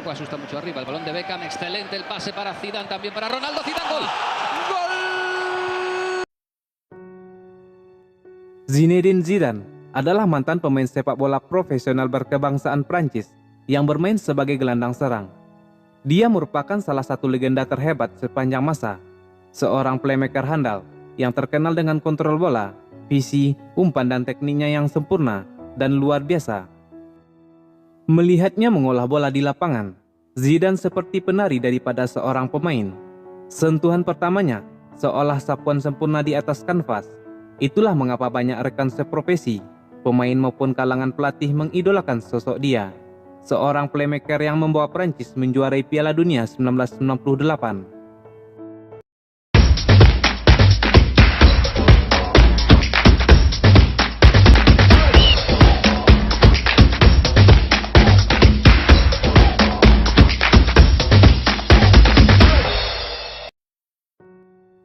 tampoco asusta mucho arriba. El balón de Beckham, excelente el pase para Zidane, también para Ronaldo. Zidane, gol. ¡Gol! Zinedine Zidane adalah mantan pemain sepak bola profesional berkebangsaan Prancis yang bermain sebagai gelandang serang. Dia merupakan salah satu legenda terhebat sepanjang masa, seorang playmaker handal yang terkenal dengan kontrol bola, visi, umpan dan tekniknya yang sempurna dan luar biasa. Melihatnya mengolah bola di lapangan, Zidane seperti penari daripada seorang pemain. Sentuhan pertamanya seolah sapuan sempurna di atas kanvas. Itulah mengapa banyak rekan seprofesi, pemain maupun kalangan pelatih mengidolakan sosok dia. Seorang playmaker yang membawa Prancis menjuarai Piala Dunia 1998.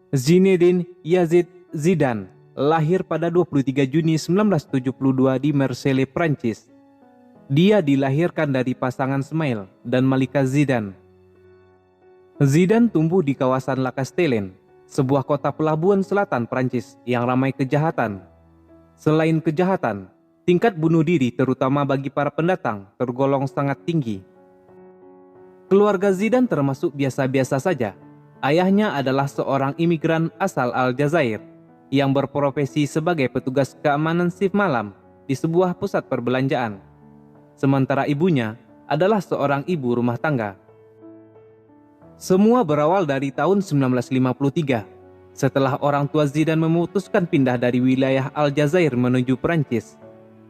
Zinedine Yazid Zidane lahir pada 23 Juni 1972 di Marseille, Prancis. Dia dilahirkan dari pasangan Smail dan Malika Zidane. Zidane tumbuh di kawasan La Castellane, sebuah kota pelabuhan selatan Prancis yang ramai kejahatan. Selain kejahatan, tingkat bunuh diri terutama bagi para pendatang tergolong sangat tinggi. Keluarga Zidane termasuk biasa-biasa saja. Ayahnya adalah seorang imigran asal Aljazair yang berprofesi sebagai petugas keamanan shift malam di sebuah pusat perbelanjaan. Sementara ibunya adalah seorang ibu rumah tangga. Semua berawal dari tahun 1953, setelah orang tua Zidane memutuskan pindah dari wilayah Aljazair menuju Prancis.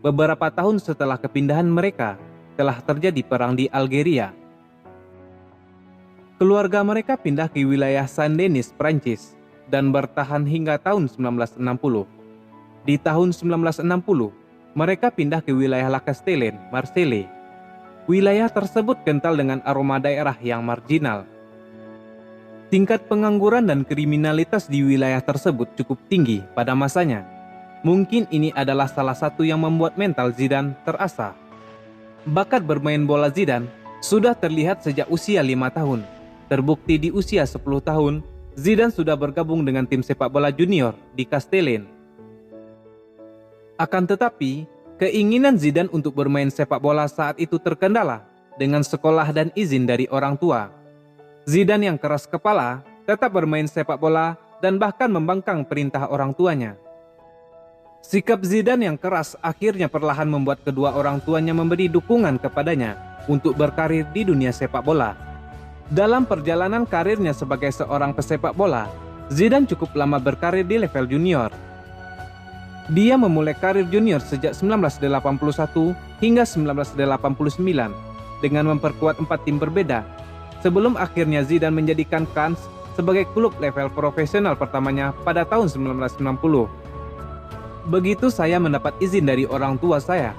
Beberapa tahun setelah kepindahan mereka, telah terjadi perang di Algeria. Keluarga mereka pindah ke wilayah Saint-Denis, Prancis, dan bertahan hingga tahun 1960. Di tahun 1960, mereka pindah ke wilayah La Castellane, Marseille. Wilayah tersebut kental dengan aroma daerah yang marginal. Tingkat pengangguran dan kriminalitas di wilayah tersebut cukup tinggi pada masanya. Mungkin ini adalah salah satu yang membuat mental Zidane terasah. Bakat bermain bola Zidane sudah terlihat sejak usia 5 tahun. Terbukti di usia 10 tahun, Zidane sudah bergabung dengan tim sepak bola junior di Castellane. Akan tetapi, keinginan Zidane untuk bermain sepak bola saat itu terkendala dengan sekolah dan izin dari orang tua. Zidane yang keras kepala tetap bermain sepak bola dan bahkan membangkang perintah orang tuanya. Sikap Zidane yang keras akhirnya perlahan membuat kedua orang tuanya memberi dukungan kepadanya untuk berkarir di dunia sepak bola. Dalam perjalanan karirnya sebagai seorang pesepak bola, Zidane cukup lama berkarir di level junior. Dia memulai karir junior sejak 1981 hingga 1989 dengan memperkuat 4 tim berbeda, sebelum akhirnya Zidane menjadikan Cannes sebagai klub level profesional pertamanya pada tahun 1990. Begitu saya mendapat izin dari orang tua saya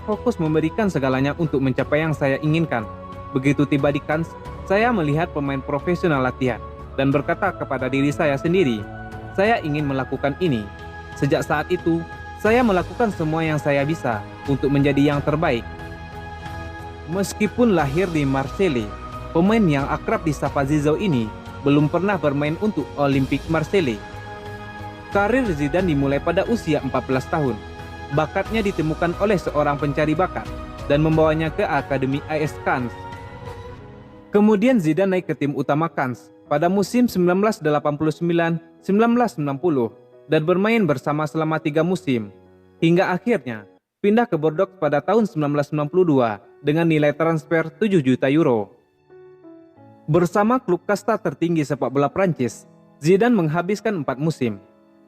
fokus memberikan segalanya untuk mencapai yang saya inginkan. Begitu tiba di Cannes, saya melihat pemain profesional latihan dan berkata kepada diri saya sendiri, saya ingin melakukan ini. Sejak saat itu, saya melakukan semua yang saya bisa untuk menjadi yang terbaik. Meskipun lahir di Marseille, pemain yang akrab disapa Zizou ini belum pernah bermain untuk Olympique Marseille. Karir Zidane dimulai pada usia 14 tahun. Bakatnya ditemukan oleh seorang pencari bakat dan membawanya ke Akademi AS Cannes. Kemudian Zidane naik ke tim utama Cannes pada musim 1989-1990 dan bermain bersama selama 3 musim, hingga akhirnya pindah ke Bordeaux pada tahun 1992 dengan nilai transfer 7 juta euro. Bersama klub kasta tertinggi sepak bola Prancis, Zidane menghabiskan 4 musim.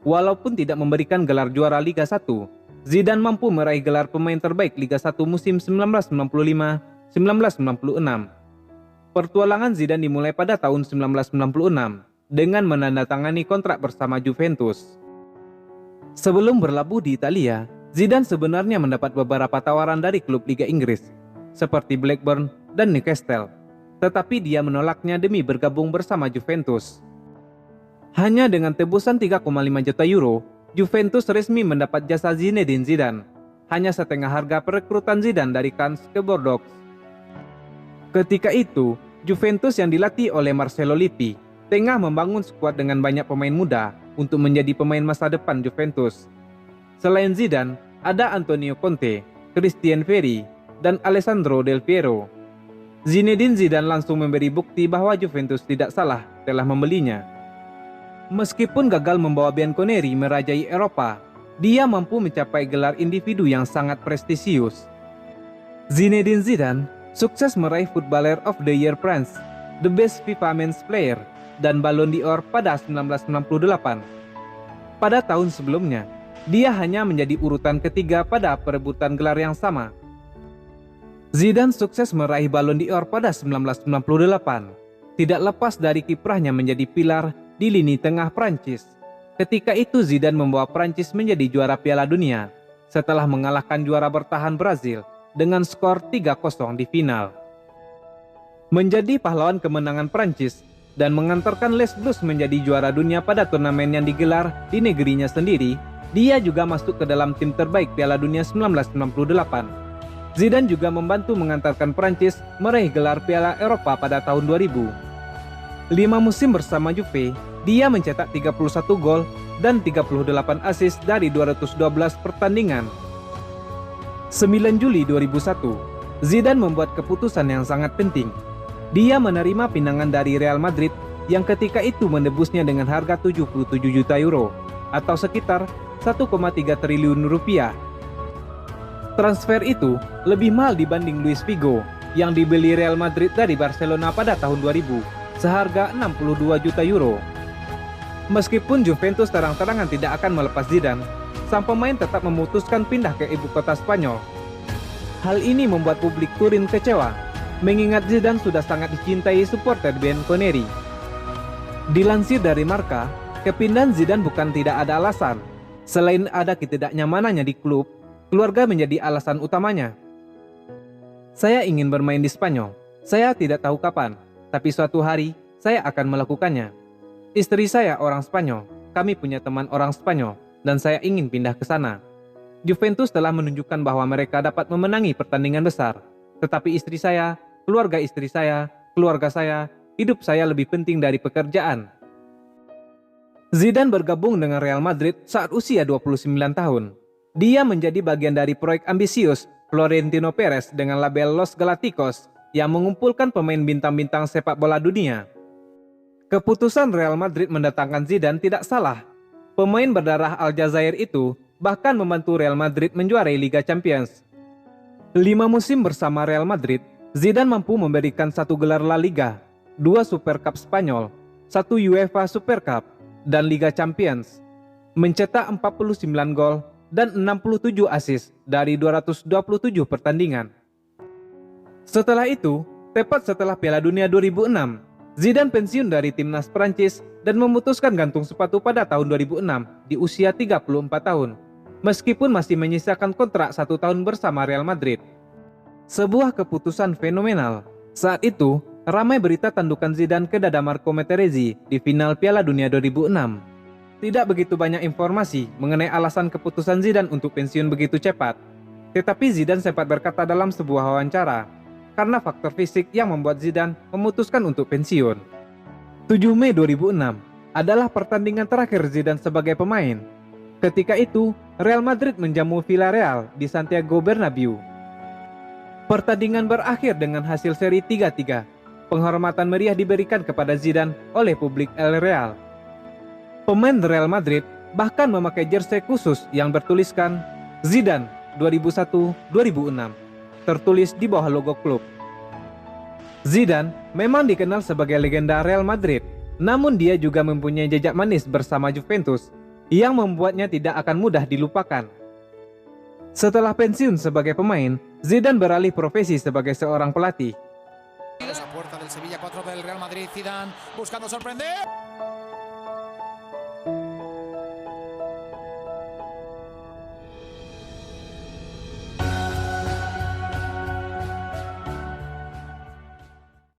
Walaupun tidak memberikan gelar juara Liga 1, Zidane mampu meraih gelar pemain terbaik Liga 1 musim 1995-1996. Pertualangan Zidane dimulai pada tahun 1996 dengan menandatangani kontrak bersama Juventus. Sebelum berlabuh di Italia, Zidane sebenarnya mendapat beberapa tawaran dari klub Liga Inggris, seperti Blackburn dan Newcastle, tetapi dia menolaknya demi bergabung bersama Juventus. Hanya dengan tebusan 3,5 juta euro, Juventus resmi mendapat jasa Zinedine Zidane, hanya setengah harga perekrutan Zidane dari Cannes ke Bordeaux. Ketika itu, Juventus yang dilatih oleh Marcelo Lippi tengah membangun skuad dengan banyak pemain muda untuk menjadi pemain masa depan Juventus. Selain Zidane, ada Antonio Conte, Christian Vieri, dan Alessandro Del Piero. Zinedine Zidane langsung memberi bukti bahwa Juventus tidak salah telah membelinya. Meskipun gagal membawa Bianconeri merajai Eropa, dia mampu mencapai gelar individu yang sangat prestisius. Zinedine Zidane sukses meraih Footballer of the Year Prince, The Best FIFA Men's Player, dan Ballon d'Or pada 1998. Pada tahun sebelumnya, dia hanya menjadi urutan ketiga pada perebutan gelar yang sama. Zidane sukses meraih Ballon d'Or pada 1998, tidak lepas dari kiprahnya menjadi pilar di lini tengah Prancis. Ketika itu Zidane membawa Prancis menjadi juara Piala Dunia setelah mengalahkan juara bertahan Brazil dengan skor 3-0 di final. Menjadi pahlawan kemenangan Prancis dan mengantarkan Les Bleus menjadi juara dunia pada turnamen yang digelar di negerinya sendiri, dia juga masuk ke dalam tim terbaik Piala Dunia 1998. Zidane juga membantu mengantarkan Prancis meraih gelar Piala Eropa pada tahun 2000. 5 musim bersama Juve, dia mencetak 31 gol dan 38 assist dari 212 pertandingan. 9 Juli 2001, Zidane membuat keputusan yang sangat penting. Dia menerima pinangan dari Real Madrid yang ketika itu menebusnya dengan harga 77 juta euro atau sekitar 1,3 triliun rupiah. Transfer itu lebih mahal dibanding Luis Figo yang dibeli Real Madrid dari Barcelona pada tahun 2000 seharga 62 juta euro. Meskipun Juventus terang-terangan tidak akan melepas Zidane, sang pemain tetap memutuskan pindah ke ibu kota Spanyol. Hal ini membuat publik Turin kecewa, mengingat Zidane sudah sangat dicintai supporter Bianconeri. Dilansir dari Marca, kepindahan Zidane bukan tidak ada alasan. Selain ada ketidaknyamanannya di klub, keluarga menjadi alasan utamanya. Saya ingin bermain di Spanyol. Saya tidak tahu kapan, tapi suatu hari saya akan melakukannya. Istri saya orang Spanyol, kami punya teman orang Spanyol, dan saya ingin pindah ke sana. Juventus telah menunjukkan bahwa mereka dapat memenangi pertandingan besar, tetapi istri saya, keluarga saya, hidup saya lebih penting dari pekerjaan. Zidane bergabung dengan Real Madrid saat usia 29 tahun. Dia menjadi bagian dari proyek ambisius Florentino Perez dengan label Los Galacticos yang mengumpulkan pemain bintang-bintang sepak bola dunia. Keputusan Real Madrid mendatangkan Zidane tidak salah. Pemain berdarah Aljazair itu bahkan membantu Real Madrid menjuarai Liga Champions. 5 musim bersama Real Madrid, Zidane mampu memberikan 1 gelar La Liga, 2 Super Cup Spanyol, 1 UEFA Super Cup, dan Liga Champions. Mencetak 49 gol dan 67 assist dari 227 pertandingan. Setelah itu, tepat setelah Piala Dunia 2006, Zidane pensiun dari timnas Prancis dan memutuskan gantung sepatu pada tahun 2006 di usia 34 tahun, meskipun masih menyisakan kontrak 1 tahun bersama Real Madrid. Sebuah keputusan fenomenal. Saat itu, ramai berita tandukan Zidane ke dada Marco Materazzi di final Piala Dunia 2006. Tidak begitu banyak informasi mengenai alasan keputusan Zidane untuk pensiun begitu cepat. Tetapi Zidane sempat berkata dalam sebuah wawancara, karena faktor fisik yang membuat Zidane memutuskan untuk pensiun. 7 Mei 2006 adalah pertandingan terakhir Zidane sebagai pemain. Ketika itu, Real Madrid menjamu Villarreal di Santiago Bernabeu. Pertandingan berakhir dengan hasil seri 3-3. Penghormatan meriah diberikan kepada Zidane oleh publik El Real. Pemain Real Madrid bahkan memakai jersey khusus yang bertuliskan Zidane 2001-2006. Tertulis di bawah logo klub. Zidane memang dikenal sebagai legenda Real Madrid, namun dia juga mempunyai jejak manis bersama Juventus yang membuatnya tidak akan mudah dilupakan. Setelah pensiun sebagai pemain, Zidane beralih profesi sebagai seorang pelatih. A puerta del Sevilla 4 del Real Madrid, Zidane buscando sorprender.